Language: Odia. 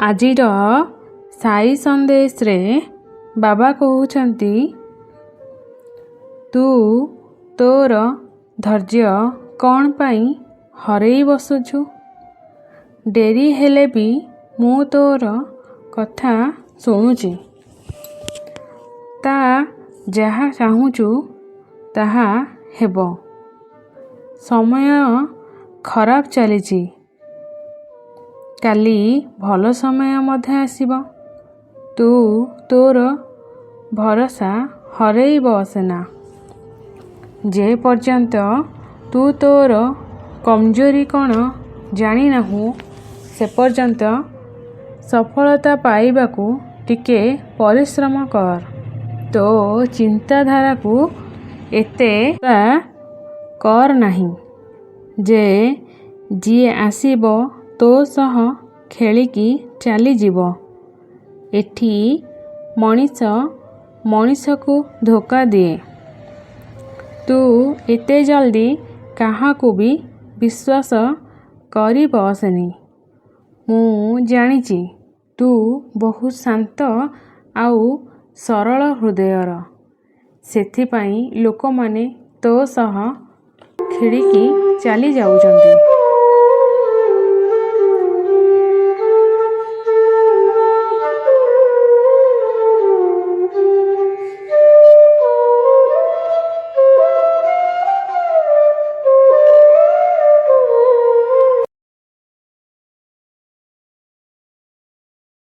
ଆଜିର ସାଇ ସନ୍ଦେଶରେ ବାବା କହୁଛନ୍ତି, ତୁ ତୋର ଧୈର୍ଯ୍ୟ କ'ଣ ପାଇଁ ହରେଇ ବସୁଛୁ? ଡେରି ହେଲେ ବି ମୁଁ ତୋର କଥା ଶୁଣୁଛି। ତା ଯାହା ଚାହୁଁଛୁ ତାହା ହେବ। ସମୟ ଖରାପ ଚାଲିଛି, କାଲି ଭଲ ସମୟ ମଧ୍ୟ ଆସିବ। ତୁ ତୋର ଭରସା ହରେଇ ବସେନା। ଯେ ପର୍ଯ୍ୟନ୍ତ ତୁ ତୋର କମଜୋରି କ'ଣ ଜାଣିନାହୁଁ, ସେ ପର୍ଯ୍ୟନ୍ତ ସଫଳତା ପାଇବାକୁ ଟିକେ ପରିଶ୍ରମ କର। ତୋ ଚିନ୍ତାଧାରାକୁ ଏତେ କର ନାହିଁ ଯେ ଯିଏ ଆସିବ ତୋ ସହ ଖେଳିକି ଚାଲିଯିବ। ଏଠି ମଣିଷ ମଣିଷକୁ ଧୋକା ଦିଏ। ତୁ ଏତେ ଜଲ୍ଦି କାହାକୁ ବି ବିଶ୍ୱାସ କରି ବସେନି। ମୁଁ ଜାଣିଛି ତୁ ବହୁତ ଶାନ୍ତ ଆଉ ସରଳ ହୃଦୟର। ସେଥିପାଇଁ ଲୋକମାନେ ତୋ ସହ ଖେଳିକି ଚାଲି ଯାଉଛନ୍ତି।